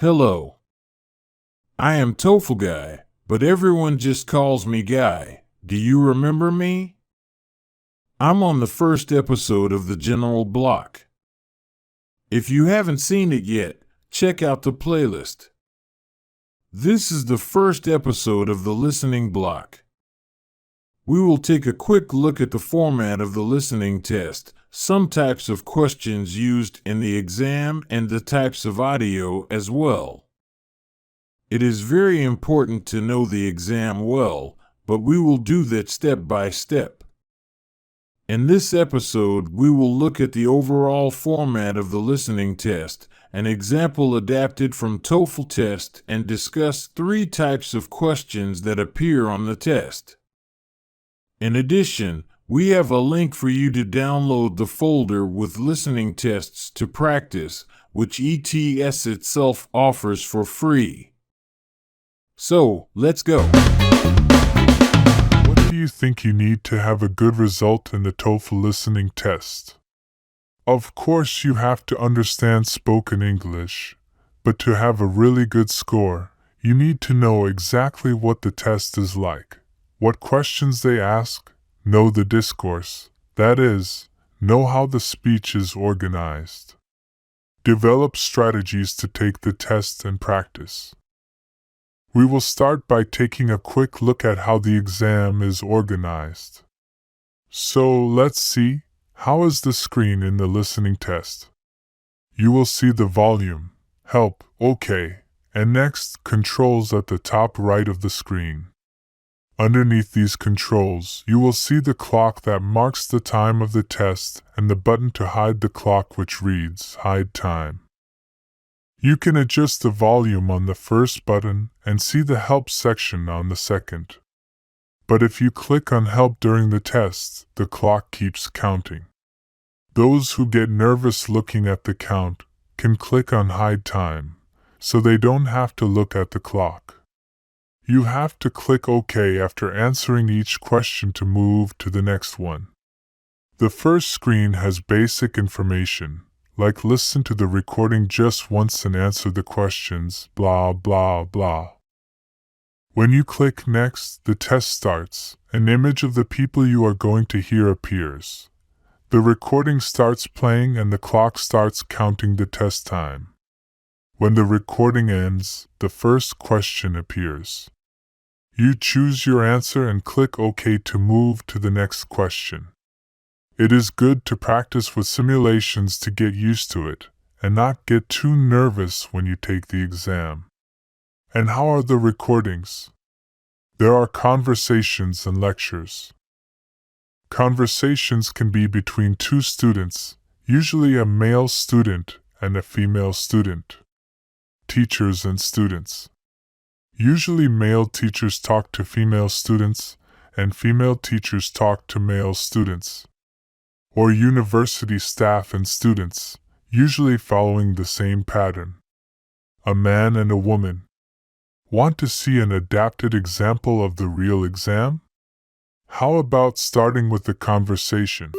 Hello. I am TOEFL Guy, but everyone just calls me Guy. Do you remember me? I'm on the first episode of the General Block. If you haven't seen it yet, check out the playlist. This is the first episode of the listening block. We will take a quick look at the format of the listening test, some types of questions used in the exam, and the types of audio as well. It is very important to know the exam well, but we will do that step by step. In this episode, we will look at the overall format of the listening test, an example adapted from TOEFL test, and discuss 3 types of questions that appear on the test. In addition, we have a link for you to download the folder with listening tests to practice, which ETS itself offers for free. So, let's go. What do you think you need to have a good result in the TOEFL listening test? Of course, you have to understand spoken English, but to have a really good score, you need to know exactly what the test is like, what questions they ask, know the discourse, that is, know how the speech is organized. Develop strategies to take the test and practice. We will start by taking a quick look at how the exam is organized. So let's see, how is the screen in the listening test? You will see the volume, help, OK, and next, controls at the top right of the screen. Underneath these controls, you will see the clock that marks the time of the test and the button to hide the clock which reads Hide Time. You can adjust the volume on the first button and see the Help section on the second. But if you click on Help during the test, the clock keeps counting. Those who get nervous looking at the count can click on Hide Time, so they don't have to look at the clock. You have to click OK after answering each question to move to the next one. The first screen has basic information, like listen to the recording just once and answer the questions, blah blah blah. When you click Next, the test starts. An image of the people you are going to hear appears. The recording starts playing and the clock starts counting the test time. When the recording ends, the first question appears. You choose your answer and click OK to move to the next question. It is good to practice with simulations to get used to it, and not get too nervous when you take the exam. And how are the recordings? There are conversations and lectures. Conversations can be between 2 students, usually a male student and a female student. Teachers and students. Usually male teachers talk to female students, and female teachers talk to male students. Or university staff and students, usually following the same pattern. A man and a woman. Want to see an adapted example of the real exam? How about starting with the conversation?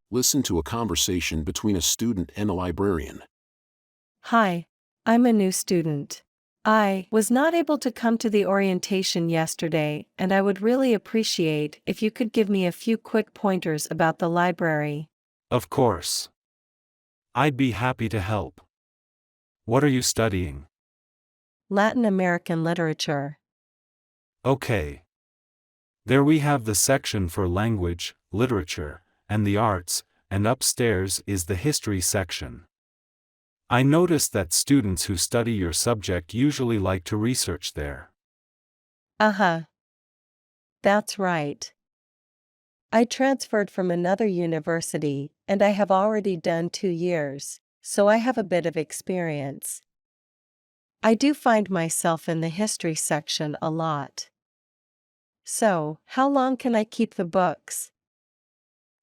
Listen to a conversation between a student and a librarian. Hi, I'm a new student. I was not able to come to the orientation yesterday, and I would really appreciate if you could give me a few quick pointers about the library. Of course. I'd be happy to help. What are you studying? Latin American literature. Okay. There we have the section for language, literature, and the arts, and upstairs is the history section. I noticed that students who study your subject usually like to research there. That's right. I transferred from another university, and I have already done 2 years, so I have a bit of experience. I do find myself in the history section a lot. So, how long can I keep the books?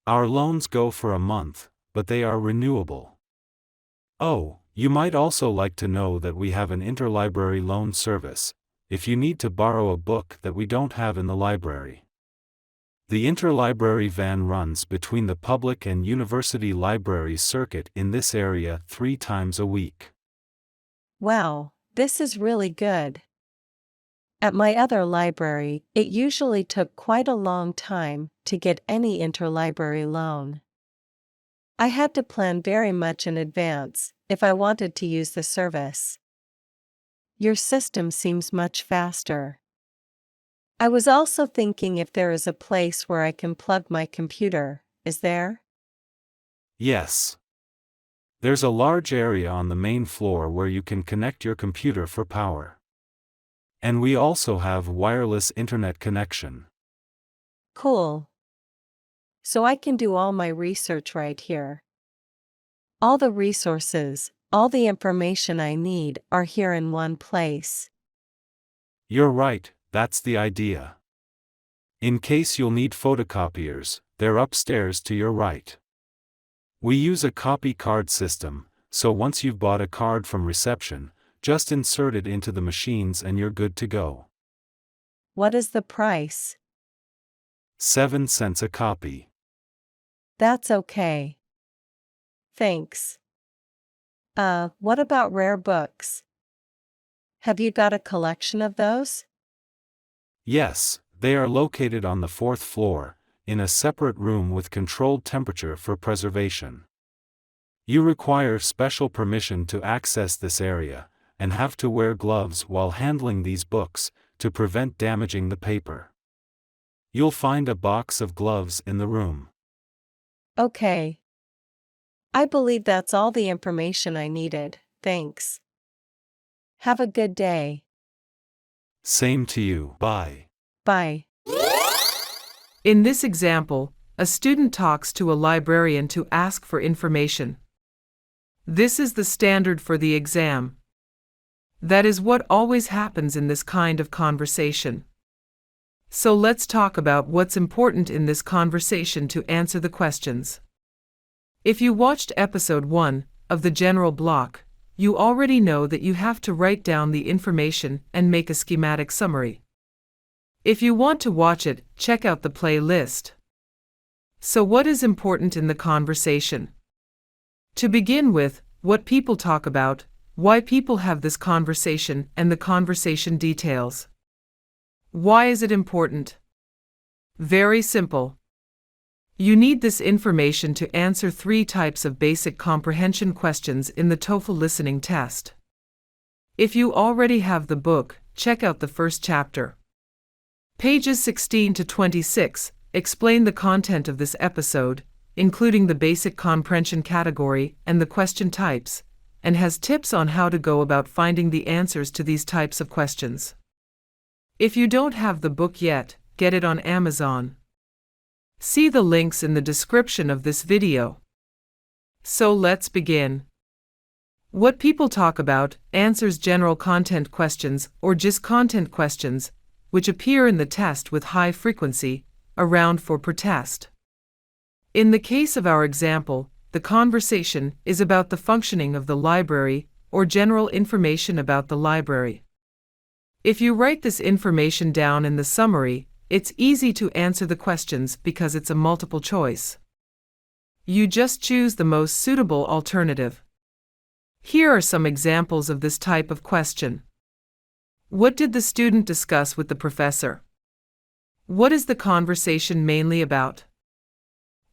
Our loans go for a month, but they are renewable. Oh, you might also like to know that we have an interlibrary loan service, if you need to borrow a book that we don't have in the library. The interlibrary van runs between the public and university libraries circuit in this area 3 times a week. Wow, this is really good. At my other library, it usually took quite a long time to get any interlibrary loan. I had to plan very much in advance if I wanted to use the service. Your system seems much faster. I was also thinking if there is a place where I can plug my computer, is there? Yes. There's a large area on the main floor where you can connect your computer for power. And we also have wireless internet connection. Cool. So I can do all my research right here. All the resources, all the information I need are here in one place. You're right, that's the idea. In case you'll need photocopiers, they're upstairs to your right. We use a copy card system, so once you've bought a card from reception, just insert it into the machines and you're good to go. What is the price? 7 cents a copy. That's okay. Thanks. What about rare books? Have you got a collection of those? Yes, they are located on the 4th floor, in a separate room with controlled temperature for preservation. You require special permission to access this area, and have to wear gloves while handling these books, to prevent damaging the paper. You'll find a box of gloves in the room. Okay. I believe that's all the information I needed, thanks. Have a good day. Same to you. Bye. Bye. In this example, a student talks to a librarian to ask for information. This is the standard for the exam. That is what always happens in this kind of conversation. So let's talk about what's important in this conversation to answer the questions. If you watched episode 1 of the general block, you already know that you have to write down the information and make a schematic summary. If you want to watch it, check out the playlist. So what is important in the conversation? To begin with, what people talk about, why people have this conversation, and the conversation details. Why is it important? Very simple. You need this information to answer 3 types of basic comprehension questions in the TOEFL listening test. If you already have the book, check out the first chapter. Pages 16 to 26 explain the content of this episode, including the basic comprehension category and the question types, and has tips on how to go about finding the answers to these types of questions. If you don't have the book yet, get it on Amazon. See the links in the description of this video. So let's begin. What people talk about answers general content questions or just content questions, which appear in the test with high frequency, around 4 per test. In the case of our example, the conversation is about the functioning of the library or general information about the library. If you write this information down in the summary, it's easy to answer the questions because it's a multiple choice. You just choose the most suitable alternative. Here are some examples of this type of question. What did the student discuss with the professor? What is the conversation mainly about?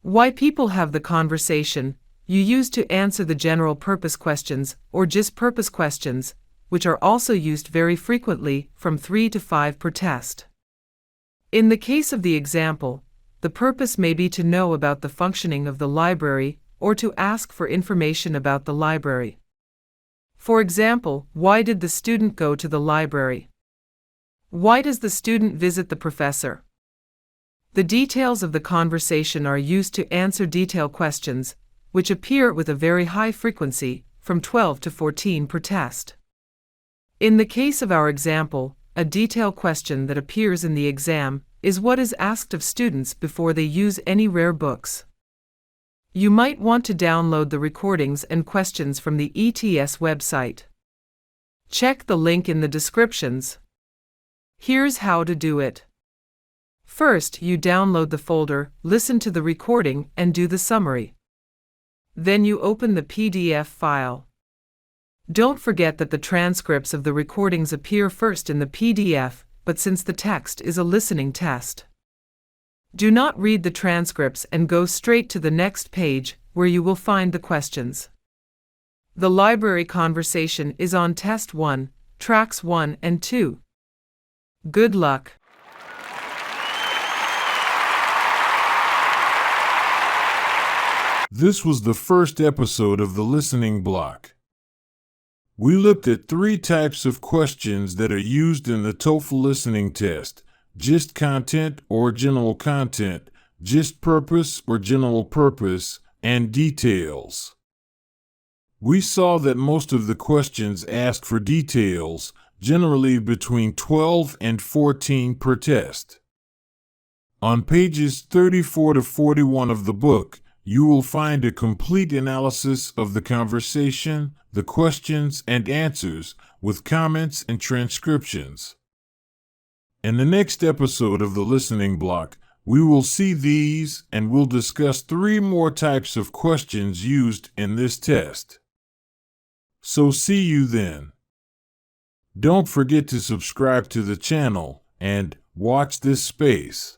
Why people have the conversation, you use to answer the general purpose questions or just purpose questions, which are also used very frequently, from 3 to 5 per test. In the case of the example, the purpose may be to know about the functioning of the library or to ask for information about the library. For example, why did the student go to the library? Why does the student visit the professor? The details of the conversation are used to answer detail questions, which appear with a very high frequency, from 12 to 14 per test. In the case of our example, a detail question that appears in the exam is what is asked of students before they use any rare books. You might want to download the recordings and questions from the ETS website. Check the link in the descriptions. Here's how to do it. First, you download the folder, listen to the recording, and do the summary. Then you open the PDF file. Don't forget that the transcripts of the recordings appear first in the PDF, but since the text is a listening test, do not read the transcripts and go straight to the next page where you will find the questions. The library conversation is on Test 1, Tracks 1 and 2. Good luck. This was the first episode of the listening block. We looked at 3 types of questions that are used in the TOEFL listening test: gist content or general content, gist purpose or general purpose, and details. We saw that most of the questions ask for details, generally between 12 and 14 per test. On pages 34 to 41 of the book, you will find a complete analysis of the conversation, the questions and answers, with comments and transcriptions. In the next episode of the listening block, we will see these and we'll discuss 3 more types of questions used in this test. So see you then. Don't forget to subscribe to the channel and watch this space.